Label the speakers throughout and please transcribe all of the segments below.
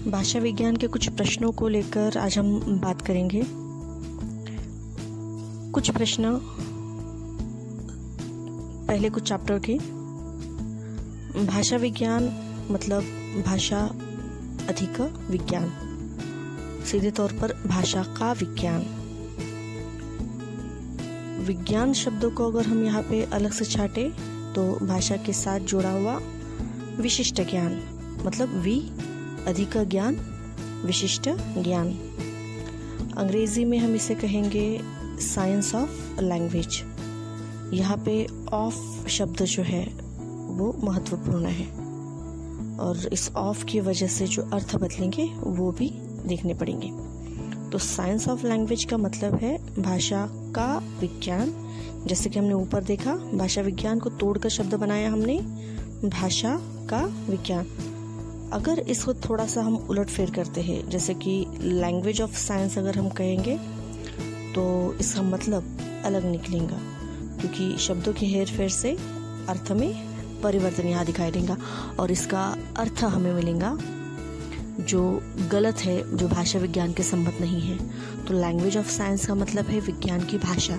Speaker 1: भाषा विज्ञान के कुछ प्रश्नों को लेकर आज हम बात करेंगे। कुछ प्रश्न पहले कुछ चैप्टर के। भाषा विज्ञान मतलब भाषा अधिक विज्ञान, सीधे तौर पर भाषा का विज्ञान। विज्ञान शब्दों को अगर हम यहाँ पे अलग से छाटे तो भाषा के साथ जुड़ा हुआ विशिष्ट ज्ञान, मतलब वि अधिक ज्ञान, विशिष्ट ज्ञान। अंग्रेजी में हम इसे कहेंगे साइंस ऑफ लैंग्वेज। यहाँ पे ऑफ शब्द जो है वो महत्वपूर्ण है और इस ऑफ की वजह से जो अर्थ बदलेंगे वो भी देखने पड़ेंगे। तो साइंस ऑफ लैंग्वेज का मतलब है भाषा का विज्ञान। जैसे कि हमने ऊपर देखा, भाषा विज्ञान को तोड़कर शब्द बनाया हमने भाषा का विज्ञान। अगर इसको थोड़ा सा हम उलट फेर करते हैं, जैसे कि लैंग्वेज ऑफ साइंस अगर हम कहेंगे तो इसका मतलब अलग निकलेगा, क्योंकि शब्दों की हेर फेर से अर्थ में परिवर्तन यहाँ दिखाई देगा और इसका अर्थ हमें मिलेगा जो गलत है, जो भाषा विज्ञान के संबंध नहीं है। तो लैंग्वेज ऑफ साइंस का मतलब है विज्ञान की भाषा।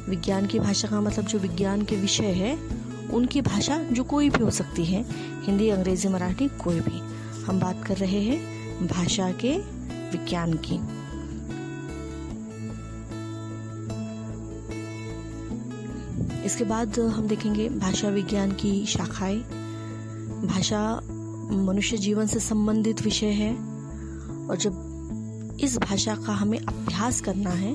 Speaker 1: विज्ञान की भाषा का मतलब जो विज्ञान के विषय है उनकी भाषा, जो कोई भी हो सकती है, हिंदी, अंग्रेजी, मराठी, कोई भी। हम बात कर रहे हैं भाषा के विज्ञान की। इसके बाद हम देखेंगे भाषा विज्ञान की शाखाएं। भाषा मनुष्य जीवन से संबंधित विषय है और जब इस भाषा का हमें अभ्यास करना है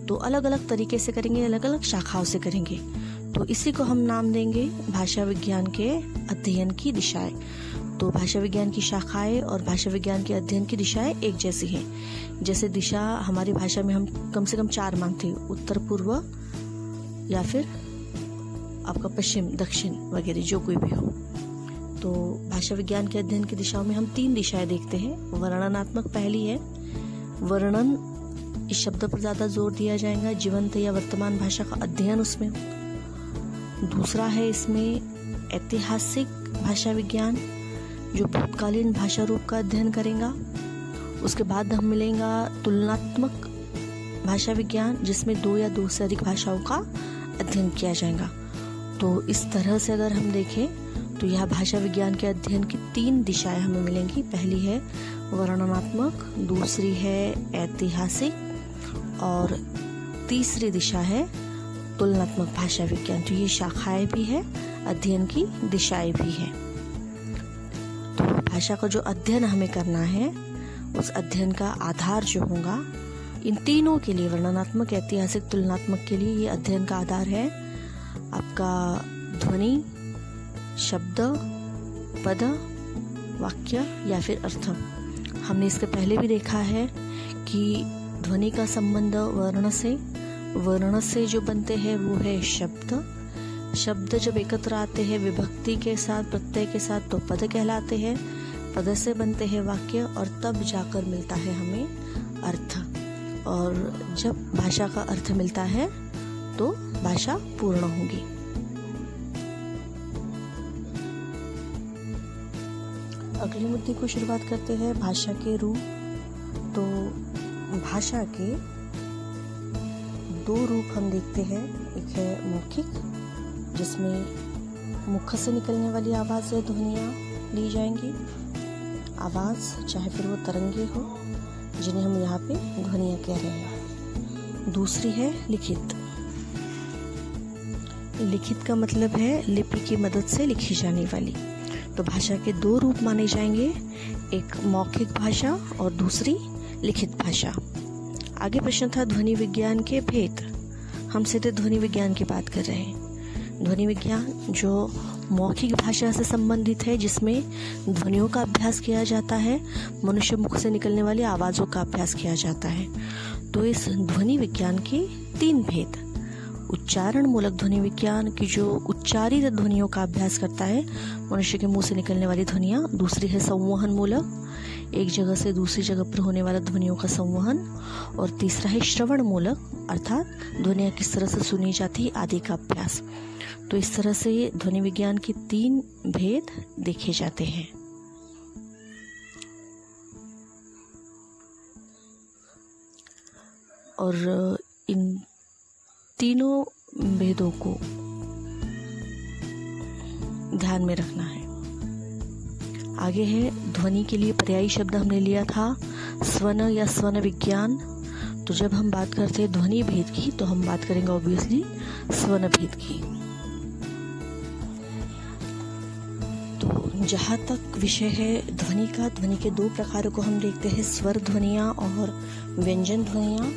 Speaker 1: तो अलग अलग तरीके से करेंगे, अलग अलग शाखाओं से करेंगे। तो इसी को हम नाम देंगे भाषा विज्ञान के अध्ययन की दिशाएं। तो भाषा विज्ञान की शाखाएं और भाषा विज्ञान के अध्ययन की दिशाएं एक जैसी हैं। जैसे दिशा हमारी भाषा में हम कम से कम 4 मानते हैं, उत्तर, पूर्व या फिर आपका पश्चिम, दक्षिण वगैरह, जो कोई भी हो। तो भाषा विज्ञान के अध्ययन की दिशाओं में हम 3 दिशाएं देखते हैं। वर्णनात्मक पहली है, वर्णन, इस शब्द पर ज्यादा जोर दिया जाएगा, जीवंत या वर्तमान भाषा का अध्ययन उसमें। दूसरा है इसमें ऐतिहासिक भाषा विज्ञान, जो भूतकालीन भाषा रूप का अध्ययन करेगा। उसके बाद हम मिलेगा तुलनात्मक भाषा विज्ञान, जिसमें 2 या 2 से अधिक भाषाओं का अध्ययन किया जाएगा। तो इस तरह से अगर हम देखें तो यह भाषा विज्ञान के अध्ययन की 3 दिशाएं हमें मिलेंगी। पहली है वर्णनात्मक, दूसरी है ऐतिहासिक और तीसरी दिशा है तुलनात्मक भाषा विज्ञान। तो ये शाखाएं भी है, अध्ययन की दिशाएं भी है। तो भाषा का जो अध्ययन हमें करना है, उस अध्ययन का आधार जो होगा इन तीनों के लिए, वर्णनात्मक, ऐतिहासिक, तुलनात्मक के लिए, ये अध्ययन का आधार है आपका ध्वनि, शब्द, पद, वाक्य या फिर अर्थ। हमने इसके पहले भी देखा है कि ध्वनि का संबंध वर्ण से जो बनते हैं वो है शब्द। शब्द जब एकत्र आते हैं विभक्ति के साथ, प्रत्यय के साथ, तो पद कहलाते हैं। पद से बनते हैं वाक्य और तब जाकर मिलता है हमें अर्थ। और जब भाषा का अर्थ मिलता है तो भाषा पूर्ण होगी। अगले मुद्दे को शुरुआत करते हैं, भाषा के रूप। तो भाषा के 2 रूप हम देखते हैं। एक है मौखिक, जिसमें मुख से निकलने वाली आवाज या ध्वनियाँ ली जाएंगी। आवाज चाहे फिर वो तरंगे हो, जिन्हें हम यहाँ पे ध्वनियाँ कह रहे हैं। दूसरी है लिखित। लिखित का मतलब है लिपि की मदद से लिखी जाने वाली। तो भाषा के 2 रूप माने जाएंगे, एक मौखिक भाषा और दूसरी लिखित भाषा। आगे प्रश्न था ध्वनि विज्ञान के भेद। हम सीधे ध्वनि विज्ञान की बात कर रहे हैं। ध्वनि विज्ञान जो मौखिक भाषा से संबंधित है, जिसमें ध्वनियों का अभ्यास किया जाता है, मनुष्य मुख से निकलने वाली आवाजों का अभ्यास किया जाता है। तो इस ध्वनि विज्ञान के 3 भेद। उच्चारण मूलक ध्वनि विज्ञान की जो उच्चारित ध्वनियों का अभ्यास करता है, मनुष्य के मुंह से निकलने वाली ध्वनियाँ। दूसरी है संवहन मूलक, एक जगह से दूसरी जगह पर होने वाला ध्वनियों का संवहन। और तीसरा है श्रवण मूलक, अर्थात ध्वनियाँ किस तरह से सुनी जाती आदि का अभ्यास। तो इस तरह से ये ध्वनि विज्ञान के 3 भेद देखे जाते हैं। और इन तीनों भेदों को ध्यान में रखना है। आगे है ध्वनि के लिए पर्यायी शब्द हमने लिया था स्वन या स्वन विज्ञान। तो जब हम बात करते हैं ध्वनि भेद की तो हम बात करेंगे ऑब्वियसली स्वन भेद की। तो जहाँ तक विषय है ध्वनि का, ध्वनि के दो प्रकारों को हम देखते हैं, स्वर ध्वनियाँ और व्यंजन ध्वनियाँ।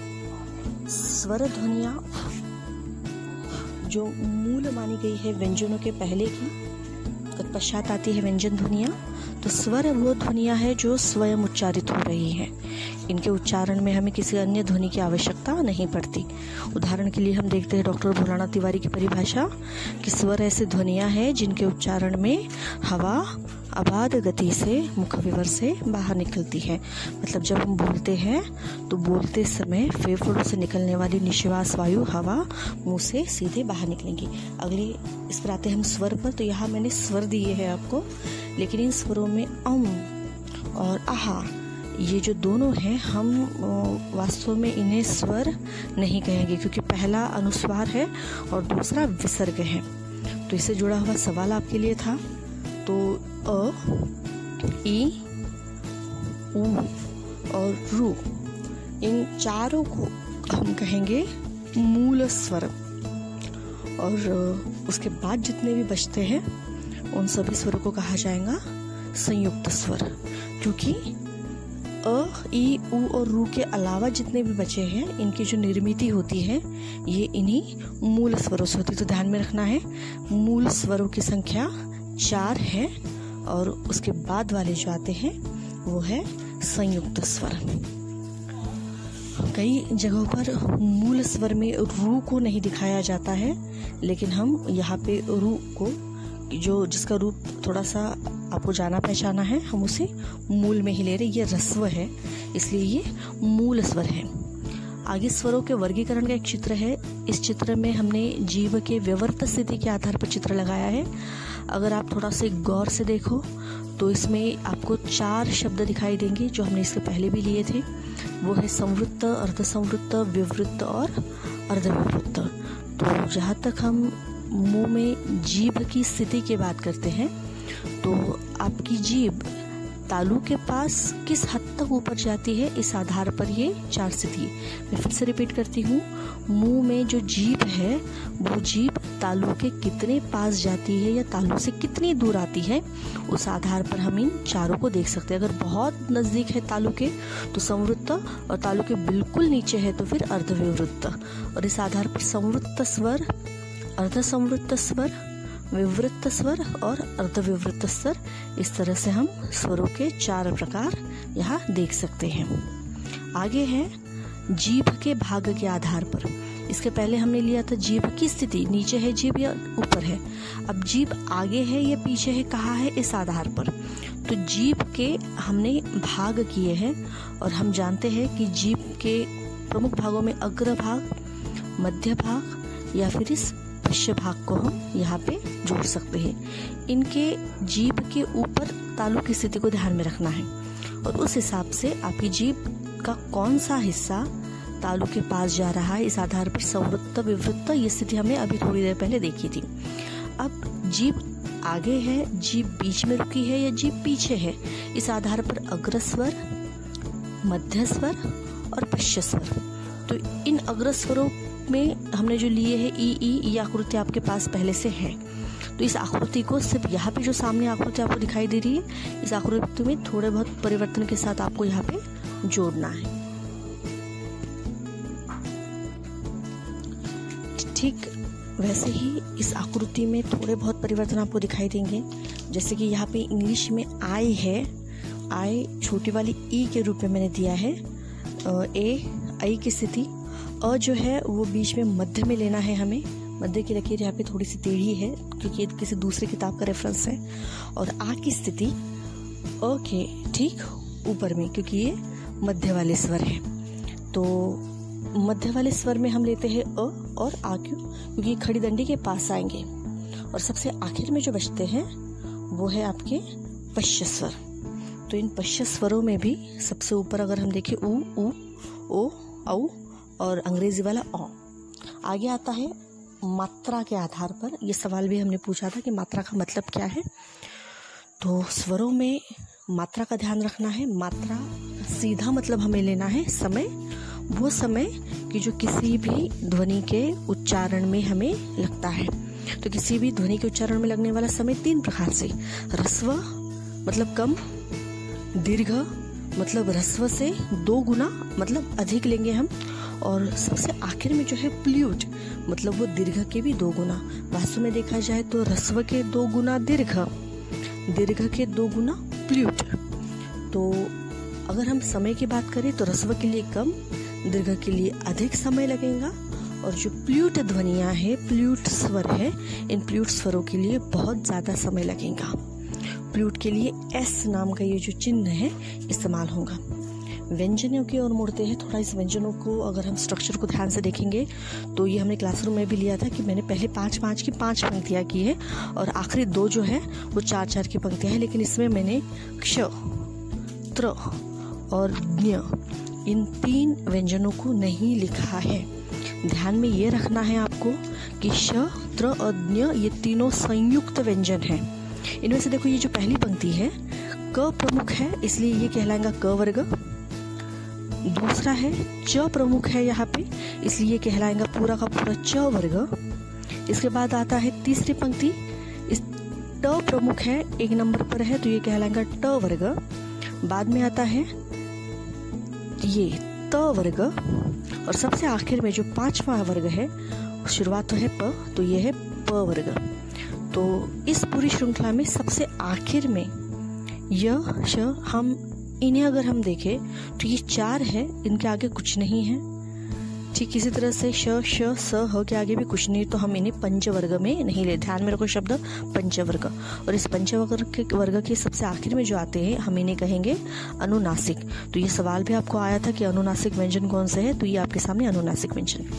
Speaker 1: स्वर ध्वनियाँ जो मूल मानी गई है व्यंजनों के पहले की, तत्पश्चात आती है व्यंजन ध्वनियाँ। तो स्वर वो ध्वनियाँ है जो स्वयं उच्चारित हो रही है, इनके उच्चारण में हमें किसी अन्य ध्वनि की आवश्यकता नहीं पड़ती। उदाहरण के लिए हम देखते हैं डॉक्टर भोलानाथ तिवारी की परिभाषा कि स्वर ऐसे ध्वनियाँ हैं जिनके उच्चारण में हवा अबाध गति से मुख विवर से बाहर निकलती है। मतलब जब हम बोलते हैं तो बोलते समय फेफड़ों से निकलने वाली निश्वास वायु हवा मुंह से सीधे बाहर निकलेंगी। अगले इस पर आते हैं हम स्वर पर। तो यहाँ मैंने स्वर दिए हैं आपको, लेकिन इन स्वरों में और आहा ये जो दोनों हैं हम वास्तव में इन्हें स्वर नहीं कहेंगे, क्योंकि पहला अनुस्वार है और दूसरा विसर्ग है। तो इससे जुड़ा हुआ सवाल आपके लिए था। तो अ, ई, उ और रु, इन चारों को हम कहेंगे मूल स्वर। और उसके बाद जितने भी बचते हैं उन सभी स्वरों को कहा जाएगा संयुक्त स्वर, क्योंकि अ, ई, उ और रु के अलावा जितने भी बचे हैं इनकी जो निर्मिति होती है ये इन्हीं मूल स्वरों से होती है। तो ध्यान में रखना है मूल स्वरों की संख्या 4 है और उसके बाद वाले जो आते हैं वो है संयुक्त स्वर। कई जगहों पर मूल स्वर में रू को नहीं दिखाया जाता है, लेकिन हम यहाँ पे रू को जो जिसका रूप थोड़ा सा आपको जाना पहचाना है हम उसे मूल में ही ले रहे। ये रस्व है इसलिए ये मूल स्वर है। आगे स्वरों के वर्गीकरण का एक चित्र है। इस चित्र में हमने जीभ के व्यवर्त स्थिति के आधार पर चित्र लगाया है। अगर आप थोड़ा सा गौर से देखो तो इसमें आपको 4 शब्द दिखाई देंगे जो हमने इसके पहले भी लिए थे। वो है संवृत्त, अर्धसंवृत्त, विवृत्त और अर्धविवृत्त। तो जहाँ तक हम मुंह में जीभ की स्थिति की बात करते हैं तो आपकी जीभ तालू के पास किस हद तक ऊपर जाती है इस आधार पर ये 4 स्थिति। मैं फिर से रिपीट करती हूँ, मुंह में जो जीभ है वो जीभ तालू के कितने पास जाती है या तालू से कितनी दूर आती है उस आधार पर हम इन चारों को देख सकते हैं। अगर बहुत नजदीक है तालू के तो संवृत्त, और तालू के बिल्कुल नीचे है तो फिर अर्धविवृत्त। और इस आधार पर संवृत्त स्वर, अर्धसंवृत्त स्वर, विवृत्त स्वर और अर्धविवृत्त स्वर, इस तरह से हम स्वरों के 4 प्रकार यहाँ देख सकते हैं। आगे है जीभ के भाग के आधार पर। इसके पहले हमने लिया था जीभ की स्थिति, नीचे है जीभ या ऊपर है। अब जीभ आगे है या पीछे है, कहाँ है, इस आधार पर। तो जीभ के हमने भाग किए हैं और हम जानते हैं कि जीभ के प्रमुख भागों में अग्र भाग, मध्य भाग या फिर इस पश्च भाग को हम यहाँ पे जोड़ सकते हैं। इनके जीभ के ऊपर तालू की स्थिति को ध्यान में रखना है और उस हिसाब से आपकी जीभ का कौन सा हिस्सा तालू के पास जा रहा है इस आधार पर संवृत्त, विवृत्त, ये स्थिति हमने अभी थोड़ी देर पहले देखी थी। अब जीभ आगे है, जीभ बीच में रुकी है या जीभ पीछे है, इस आधार पर अग्र स्वर, मध्य स्वर और पश्च स्वर। तो इन अग्र स्वरों में हमने जो लिए है ई, ये आकृति आपके पास पहले से है। तो इस आकृति को सिर्फ यहाँ पे जो सामने आकृति आपको दिखाई दे रही है, इस आकृति में थोड़े बहुत परिवर्तन के साथ आपको यहाँ पे जोड़ना है। ठीक वैसे ही इस आकृति में थोड़े बहुत परिवर्तन आपको दिखाई देंगे। जैसे कि यहाँ पे इंग्लिश में आई है, आई छोटी वाली ई के रूप में मैंने दिया है। आई की स्थिति, अ जो है वो बीच में मध्य में लेना है हमें। मध्य की लकीर यहाँ पे थोड़ी सी टेढ़ी है क्योंकि ये किसी दूसरी किताब का रेफरेंस है। और आ की स्थिति अ के ठीक ऊपर में, क्योंकि ये मध्य वाले स्वर है। तो मध्य वाले स्वर में हम लेते हैं अ और आ, क्योंकि खड़ी दंडी के पास आएंगे। और सबसे आखिर में जो बचते हैं वो है आपके पश्च स्वर। तो इन पश्च स्वरों में भी सबसे ऊपर अगर हम देखें उ, ओ, औ, और अंग्रेजी वाला औ। आगे आता है मात्रा के आधार पर। ये सवाल भी हमने पूछा था कि मात्रा का मतलब क्या है। तो स्वरों में मात्रा का ध्यान रखना है। मात्रा सीधा मतलब हमें लेना है समय, वो समय कि जो किसी भी ध्वनि के उच्चारण में हमें लगता है। तो किसी भी ध्वनि के उच्चारण में लगने वाला समय 3 प्रकार से, ह्रस्व मतलब कम, दीर्घ मतलब ह्रस्व से 2 गुना मतलब अधिक लेंगे हम, और सबसे आखिर में जो है प्ल्यूट मतलब वो दीर्घ के भी 2 गुना। वास्तव में देखा जाए तो ह्रस्व के 2 गुना दीर्घ, दीर्घ के 2 गुना प्ल्यूट। तो अगर हम समय की बात करें तो ह्रस्व के लिए कम, दीर्घ के लिए अधिक समय लगेगा, और जो प्ल्यूट ध्वनियां है, प्ल्यूट स्वर है, इन प्ल्यूट स्वरों के लिए बहुत ज्यादा समय लगेगा। प्ल्यूट के लिए एस नाम का ये जो चिन्ह है इस्तेमाल होगा। व्यंजनों की ओर मुड़ते हैं थोड़ा। इस व्यंजनों को अगर हम स्ट्रक्चर को ध्यान से देखेंगे तो ये हमने क्लासरूम में भी लिया था कि मैंने पहले 5-5 की 5 पंक्तियां की है, और आखिरी 2 जो है वो 4-4 की पंक्तियां हैं। लेकिन इसमें मैंने क्ष, त्र और ज्ञ इन 3 व्यंजनों को नहीं लिखा है। ध्यान में ये रखना है आपको कि श, त्र और ज्ञ ये तीनों संयुक्त व्यंजन हैं। इनमें से देखो ये जो पहली पंक्ति है क प्रमुख है, इसलिए ये कहलाएगा क वर्ग। दूसरा है च प्रमुख है यहाँ पे, इसलिए ये कहलाएगा पूरा का पूरा च वर्ग। इसके बाद आता है तीसरी पंक्ति, इस ट प्रमुख है, 1 नंबर पर है, तो ये कहलाएगा ट वर्ग। बाद में आता है ये त वर्ग, और सबसे आखिर में जो 5वां वर्ग है, शुरुआत तो है प, तो ये है प वर्ग। तो इस पूरी श्रृंखला में सबसे आखिर में य, श, हम इन्हें अगर हम देखें तो ये 4 है, इनके आगे कुछ नहीं है। ठीक इसी तरह से श, श, स, ह के आगे भी कुछ नहीं, तो हम इन्हें पंचवर्ग में नहीं ले। ध्यान में रखो शब्द पंचवर्ग। और इस पंचवर्ग के सबसे आखिर में जो आते हैं हम इन्हें कहेंगे अनुनासिक। तो ये सवाल भी आपको आया था कि अनुनासिक व्यंजन कौन से है, तो ये आपके सामने अनुनासिक व्यंजन।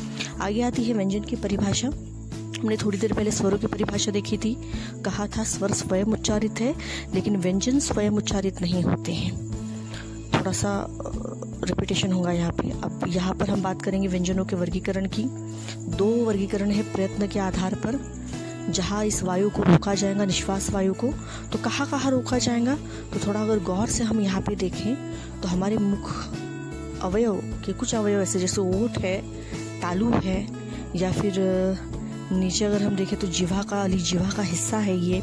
Speaker 1: आगे आती है व्यंजन की परिभाषा। हमने थोड़ी देर पहले स्वरों की परिभाषा देखी थी। कहा था स्वर स्वयं उच्चारित है, लेकिन व्यंजन स्वयं उच्चारित नहीं होते हैं। थोड़ा सा रिपीटेशन होगा यहाँ पे। अब यहाँ पर हम बात करेंगे व्यंजनों के वर्गीकरण की। 2 वर्गीकरण है प्रयत्न के आधार पर। जहाँ इस वायु को रोका जाएगा, निश्वास वायु को, तो कहाँ रोका जाएगा, तो थोड़ा अगर गौर से हम यहाँ पे देखें तो हमारे मुख अवयव के कुछ अवयव ऐसे जैसे ओठ है, तालू है, या फिर नीचे अगर हम देखें तो जिह्वा का हिस्सा है ये,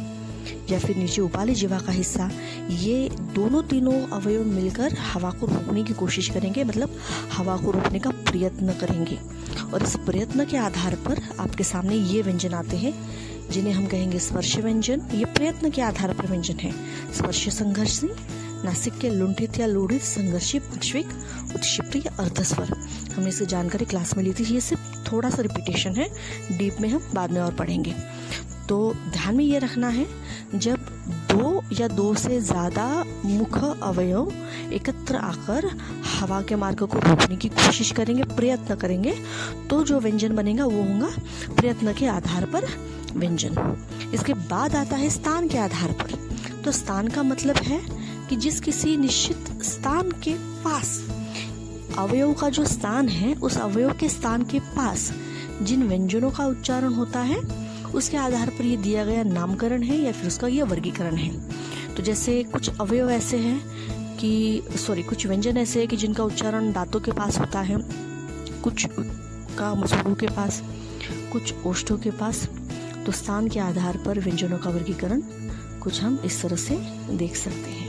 Speaker 1: या फिर नीचे उपाली जिह्वा का हिस्सा, ये दोनों तीनों अवयव मिलकर हवा को रोकने की कोशिश करेंगे, मतलब हवा को रोकने का प्रयत्न करेंगे। और इस प्रयत्न के आधार पर आपके सामने ये व्यंजन आते हैं जिन्हें हम कहेंगे स्पर्श व्यंजन। ये प्रयत्न के आधार पर व्यंजन है। स्पर्श संघर्षी, नासिक के लुंठित या लोढ़ित, संघर्षी, पार्श्विक, उत्क्षिप्त या अर्धस्वर। हमने इसकी जानकारी क्लास में ली थी। ये सिर्फ थोड़ा सा रिपीटेशन है, डीप में हम बाद में और पढ़ेंगे। तो ध्यान में ये रखना है, जब 2 या 2 से ज्यादा मुख अवयव एकत्र आकर हवा के मार्ग को रोकने की कोशिश करेंगे, प्रयत्न करेंगे, तो जो व्यंजन बनेगा वो होगा प्रयत्न के आधार पर व्यंजन। इसके बाद आता है स्थान के आधार पर। तो स्थान का मतलब है कि जिस किसी निश्चित स्थान के पास अवयव का जो स्थान है, उस अवयव के स्थान के पास जिन व्यंजनों का उच्चारण होता है, उसके आधार पर ये दिया गया नामकरण है या फिर उसका ये वर्गीकरण है। तो जैसे कुछ अवयव ऐसे हैं कि कुछ व्यंजन ऐसे हैं कि जिनका उच्चारण दांतों के पास होता है, कुछ का मसूड़ों के पास, कुछ ओष्ठों के पास। तो स्थान के आधार पर व्यंजनों का वर्गीकरण कुछ हम इस तरह से देख सकते हैं।